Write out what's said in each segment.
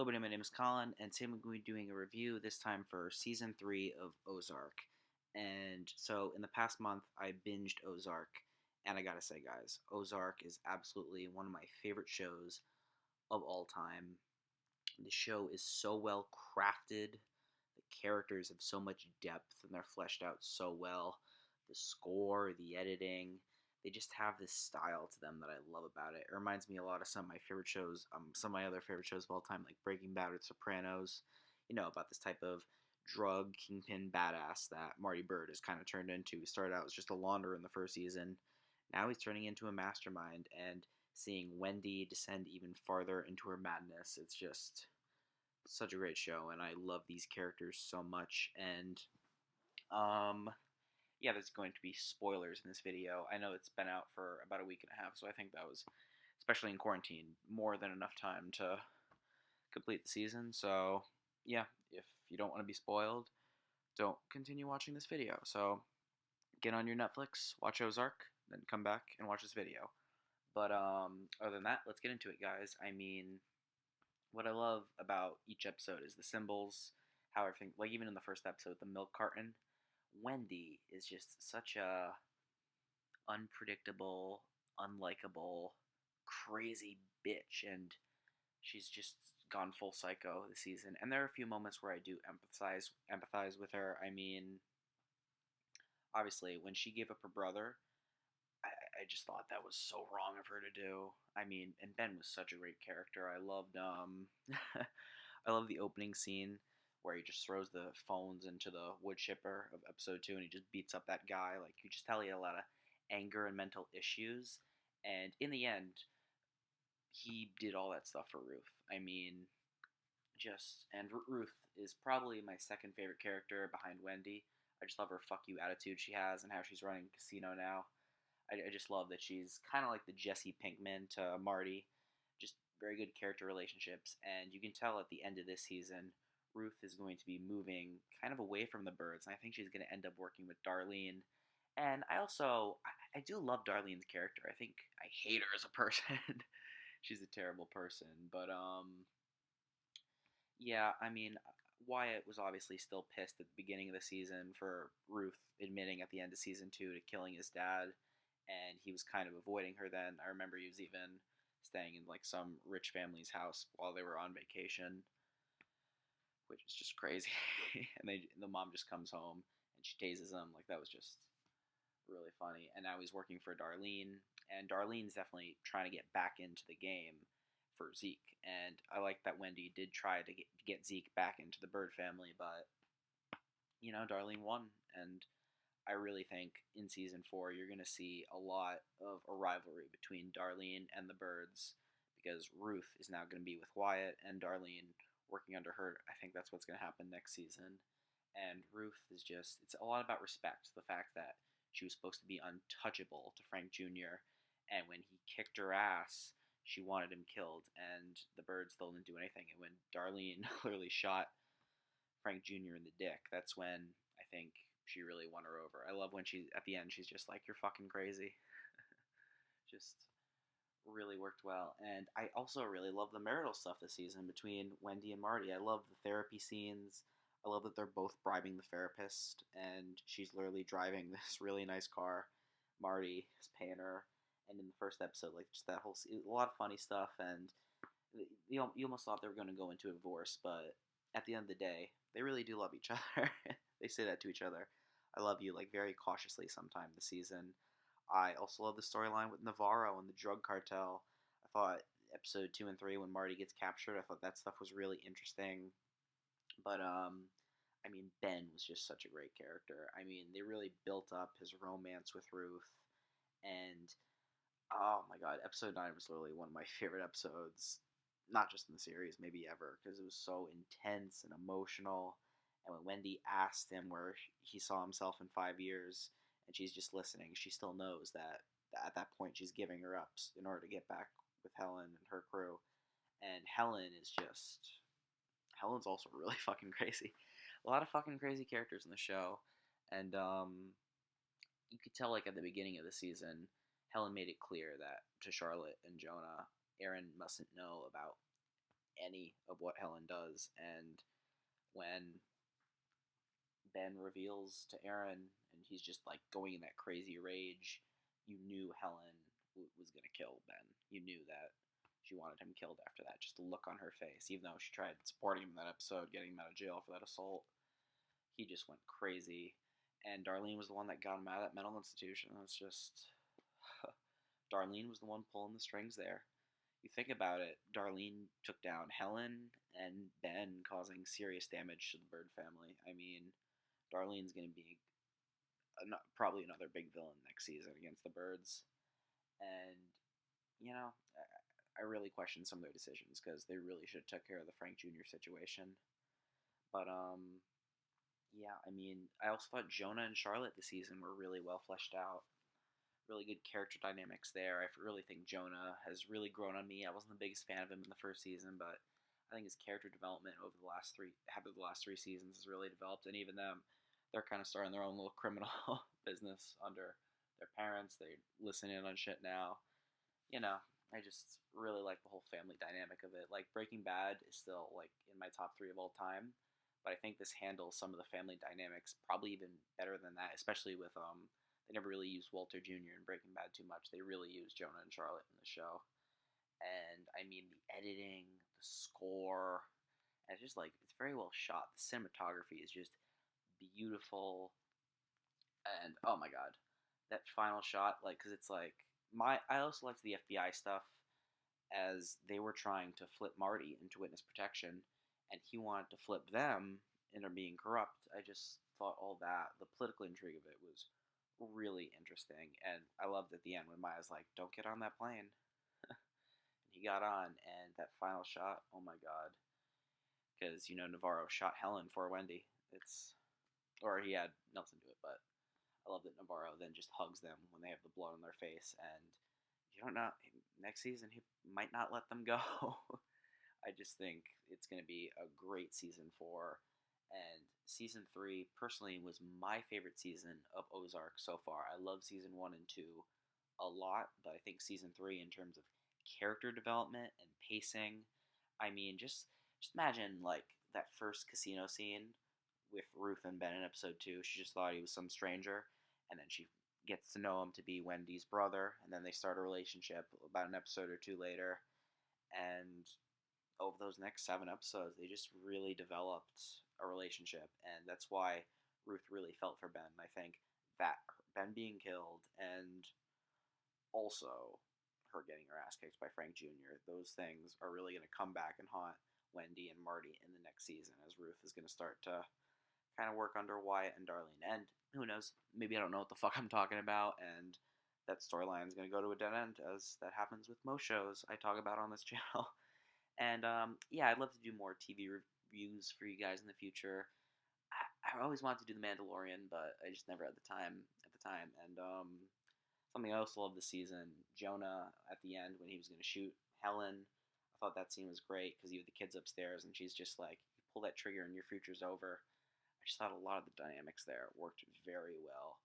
Hello, everybody. My name is Colin, and today I'm going to be doing a review, this time for Season 3 of Ozark. And so, in the past month, I binged Ozark, and I gotta say, guys, Ozark is absolutely one of my favorite shows of all time. The show is so well crafted, the characters have so much depth, and they're fleshed out so well. The score, the editing, they just have this style to them that I love about it. It reminds me a lot of some of my favorite shows, some of my other favorite shows of all time, like Breaking Bad or Sopranos. About this type of drug kingpin badass that Marty Byrde has kind of turned into. He started out as just a launderer in the first season. Now he's turning into a mastermind, and seeing Wendy descend even farther into her madness, it's just such a great show, and I love these characters so much. And um, yeah, there's going to be spoilers in this video. I know it's been out for about a week and a half, so I think that was, especially in quarantine, more than enough time to complete the season. So, yeah, if you don't want to be spoiled, don't continue watching this video. So, get on your Netflix, watch Ozark, then come back and watch this video. But other than that, let's get into it, guys. I mean, what I love about each episode is the symbols, how everything, like even in the first episode, the milk carton. Wendy is just such a unpredictable, unlikable, crazy bitch, and she's just gone full psycho this season. And there are a few moments where I do empathize with her. I mean, obviously, when she gave up her brother, I just thought that was so wrong of her to do. I mean, and Ben was such a great character. I loved I love the opening scene where he just throws the phones into the wood chipper of episode 2 and he just beats up that guy. Like, you just tell he had a lot of anger and mental issues. And in the end, he did all that stuff for Ruth. I mean, and Ruth is probably my second favorite character behind Wendy. I just love her fuck you attitude she has and how she's running a casino now. I just love that she's kind of like the Jesse Pinkman to Marty. Just very good character relationships. And you can tell at the end of this season, Ruth is going to be moving kind of away from the Byrdes. And I think she's going to end up working with Darlene. And I do love Darlene's character. I think I hate her as a person. She's a terrible person. But, yeah, I mean, Wyatt was obviously still pissed at the beginning of the season for Ruth admitting at the end of season 2 to killing his dad, and he was kind of avoiding her then. I remember he was even staying in like some rich family's house while they were on vacation, which is just crazy. And the mom just comes home and she tases him. Like, that was just really funny. And now he's working for Darlene, and Darlene's definitely trying to get back into the game for Zeke. And I like that Wendy did try to get Zeke back into the Byrde family, but Darlene won, and I really think in season 4 you're going to see a lot of a rivalry between Darlene and the Byrdes, because Ruth is now going to be with Wyatt and Darlene working under her. I think that's what's going to happen next season. And Ruth is it's a lot about respect. The fact that she was supposed to be untouchable to Frank Jr., and when he kicked her ass, she wanted him killed, and the Byrdes still didn't do anything. And when Darlene clearly shot Frank Jr. in the dick, that's when I think she really won her over. I love when at the end, she's just like, "You're fucking crazy." Just really worked well. And I also really love the marital stuff this season between Wendy and Marty. I love the therapy scenes. I love that they're both bribing the therapist, and she's literally driving this really nice car. Marty is paying her. And in the first episode, like, just that whole scene, a lot of funny stuff, and you almost thought they were going to go into a divorce, but at the end of the day, they really do love each other. They say that to each other. I love you, like, very cautiously sometime this season. I also love the storyline with Navarro and the drug cartel. I thought episode 2 and 3, when Marty gets captured, I thought that stuff was really interesting. But, I mean, Ben was just such a great character. I mean, they really built up his romance with Ruth. And, oh my god, episode 9 was literally one of my favorite episodes. Not just in the series, maybe ever, because it was so intense and emotional. And when Wendy asked him where he saw himself in 5 years, and she's just listening, she still knows that at that point she's giving her up in order to get back with Helen and her crew. And Helen's also really fucking crazy. A lot of fucking crazy characters in the show. And you could tell, like, at the beginning of the season, Helen made it clear that to Charlotte and Jonah, Aaron mustn't know about any of what Helen does. And when Ben reveals to Aaron and he's just like going in that crazy rage, you knew Helen was going to kill Ben. You knew that she wanted him killed after that. Just the look on her face, even though she tried supporting him in that episode, getting him out of jail for that assault, he just went crazy. And Darlene was the one that got him out of that mental institution. It's just Darlene was the one pulling the strings there. You think about it, Darlene took down Helen and Ben, causing serious damage to the Bird family. I mean, Darlene's going to be probably another big villain next season against the Birds. And, you know, I really question some of their decisions because they really should have took care of the Frank Jr. situation. But, yeah, I mean, I also thought Jonah and Charlotte this season were really well fleshed out. Really good character dynamics there. I really think Jonah has really grown on me. I wasn't the biggest fan of him in the first season, but I think his character development over the last three seasons has really developed. And even them, they're kind of starting their own little criminal business under their parents. They listen in on shit now. You know, I just really like the whole family dynamic of it. Like Breaking Bad is still like in my top 3 of all time, but I think this handles some of the family dynamics probably even better than that, especially with they never really used Walter Jr. in Breaking Bad too much. They really used Jonah and Charlotte in the show. And I mean, the editing, the score, and it's just like, it's very well shot. The cinematography is just beautiful. And oh my god, that final shot, like, because it's like, I also liked the FBI stuff as they were trying to flip Marty into witness protection, and he wanted to flip them into being corrupt. I just thought all that, the political intrigue of it was really interesting, and I loved at the end when Maya's like, "Don't get on that plane," and he got on, and that final shot, oh my god, because Navarro shot Helen for Wendy. Or he had Nelson do it, but I love that Navarro then just hugs them when they have the blood on their face, and you don't know, next season he might not let them go. I just think it's going to be a great season 4. And season 3, personally, was my favorite season of Ozark so far. I love season 1 and 2 a lot, but I think season 3, in terms of character development and pacing, I mean, just imagine like that first casino scene with Ruth and Ben in episode 2. She just thought he was some stranger, and then she gets to know him to be Wendy's brother, and then they start a relationship about an episode or 2 later, and over those next 7 episodes, they just really developed a relationship, and that's why Ruth really felt for Ben. I think that Ben being killed and also her getting her ass kicked by Frank Jr., those things are really going to come back and haunt Wendy and Marty in the next season, as Ruth is going to start to kind of work under Wyatt and Darlene. And who knows, maybe I don't know what the fuck I'm talking about, and that storyline is going to go to a dead end, as that happens with most shows I talk about on this channel. And yeah, I'd love to do more TV reviews for you guys in the future. I always wanted to do The Mandalorian, but I just never had the time at the time. And something I also loved this season, Jonah at the end when he was going to shoot Helen. I thought that scene was great because you have the kids upstairs and she's just like, you pull that trigger and your future's over. I just thought a lot of the dynamics there worked very well.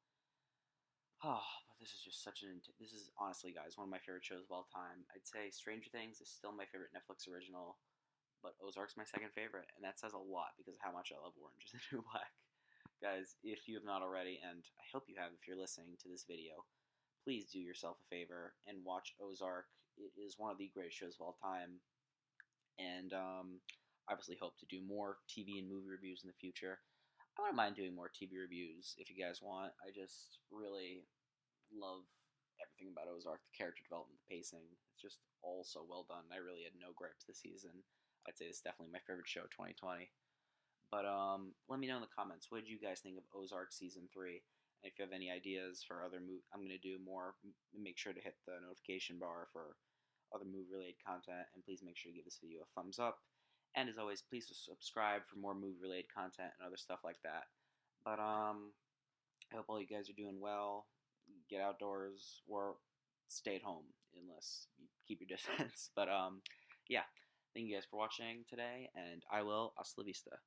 Oh, but this is just this is honestly, guys, one of my favorite shows of all time. I'd say Stranger Things is still my favorite Netflix original, but Ozark's my second favorite, and that says a lot because of how much I love Orange is the New Black. Guys, if you have not already, and I hope you have if you're listening to this video, please do yourself a favor and watch Ozark. It is one of the greatest shows of all time, and obviously hope to do more TV and movie reviews in the future. I wouldn't mind doing more TV reviews if you guys want. I just really love everything about Ozark, the character development, the pacing. It's just all so well done. I really had no gripes this season. I'd say it's definitely my favorite show of 2020. But let me know in the comments, what did you guys think of Ozark Season 3? And if you have any ideas for other I'm going to do more, make sure to hit the notification bar for other movie-related content. And please make sure to give this video a thumbs up. And as always, please subscribe for more movie-related content and other stuff like that. But I hope all you guys are doing well. Get outdoors or stay at home unless you keep your distance. But yeah, thank you guys for watching today, and hasta la vista.